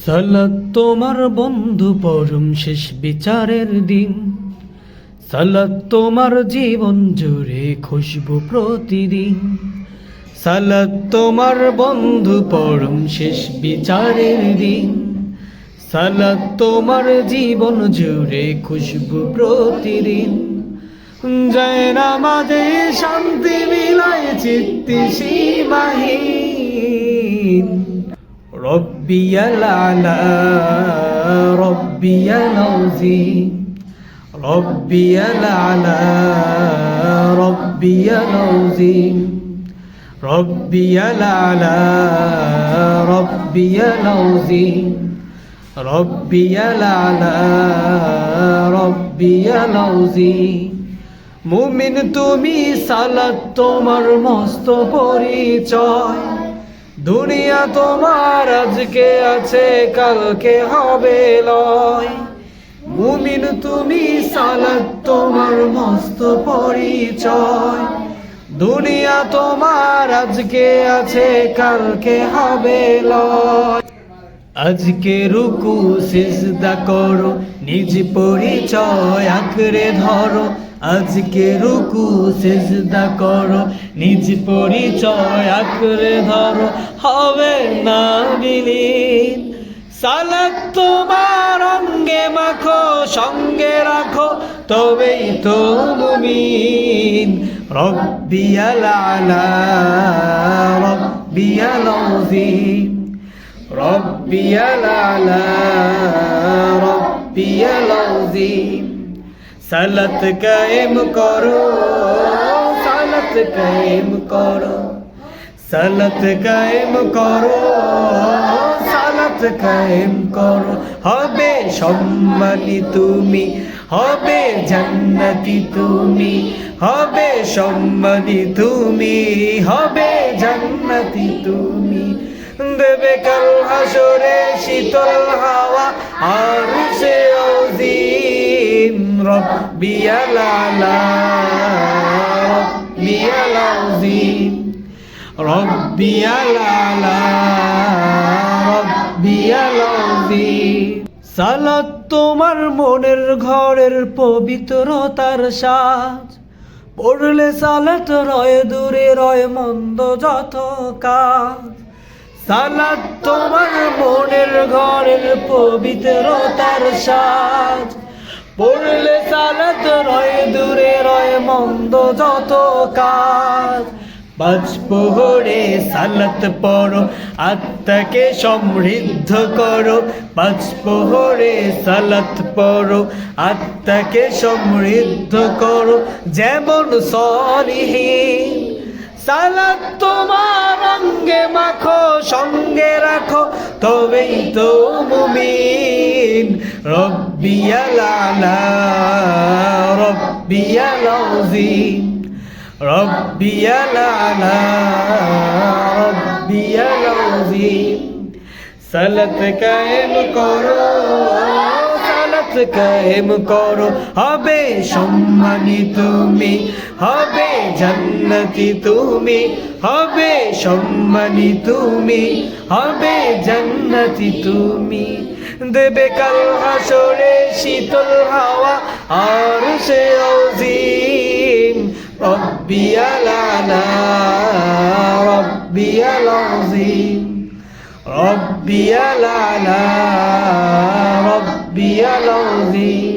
সালাত তোমার বন্ধু পরম শেষ বিচারের দিন। সালাত তোমার জীবন জুড়ে খুশবু প্রতিদিন। সালাত তোমার বন্ধু পরম শেষ বিচারের দিন। সালাত তোমার জীবন জুড়ে খুশবু প্রতিদিন। জয় নামাজে শান্তি মিলায় চিত্তে সীমাহীন। রব্বিয়াল আলা রব্বিয়াল আযীম রব্বিয়াল আলা রব্বিয়াল আযীম রব্বিয়াল আলা রব্বিয়াল আযীম রব্বিয়াল আলা রব্বিয়াল আযীম। মুমিন তুমি সালাত তোমার মস্ত পরিচয়। দুনিয়া তোমার আজকে আছে কালকে হবে লয়। মুমিন তুমি সালাত তোমার মস্ত পরিচয়। দুনিয়া তোমার আজকে আছে কালকে হবে লয়। আজকে রুকু সিজদা করো নিজ পরিচয় আঁকড়ে ধরো। আজকে রুকু সিজদা করো নিজ পরিচয় আঁকড়ে ধরো, হবে না বিলীন। সালাত তোমার অঙ্গে মাখো সঙ্গে রাখো, তবেই তো মুমিন। রব্বিয়াল আলা রব্বিয়াল আযীম রব্বিয়াল আলা রব্বিয়াল আযীম। সালাত কায়েম করো, সালাত কায়েম করো, সালাত কায়েম করো, সালাত কায়েম করো। হবে সম্মানী তুমি, হবে জান্নাতি তুমি, হবে সম্মানী তুমি, হবে জান্নাতি তুমি। দেবে কাল হাসরে শীতল হাওয়া আরশে আযীম। রব্বিয়াল আলা রব্বিয়াল আযীম রব্বিয়াল আলা রব্বিয়াল আযীম। সালাত তোমার মনের ঘরের পবিত্রতার সাজ। পড়লে সালাত রয় দূরে রয় মন্দ যত কাজ। সালাত তোমার মনের ঘরের পবিত্রতার সাজ। পড়লে সালাত রয় দূরে রয় মন্দ যত কাজ। পাঁচ প্রহরে সালাত পড়ো আত্মাকে সমৃদ্ধ করো। পাঁচ প্রহরে সালাত পড়ো আত্মাকে সমৃদ্ধ করো, যেমন সলিহীন। সালাত তোমার অঙ্গে মাখো সঙ্গে রাখো, তবেই তো মুমিন। রব্বিয়াল আলা রব্বিয়াল আযীম রব্বিয়াল আলা রব্বিয়াল আযীম। সালাত কায়েম করো, সালাত কায়েম করো। হবে সম্মানী তুমি, হবে জান্নাতি তুমি, হবে সম্মানী তুমি, হবে জান্নাতি তুমি। দেবে কাল হাসরে শীতল হাওয়া আরশে আযীম। রব্বিয়াল আলা রব্বিয়াল আযীম রব্বিয়াল আলা রব্বিয়াল আযীম।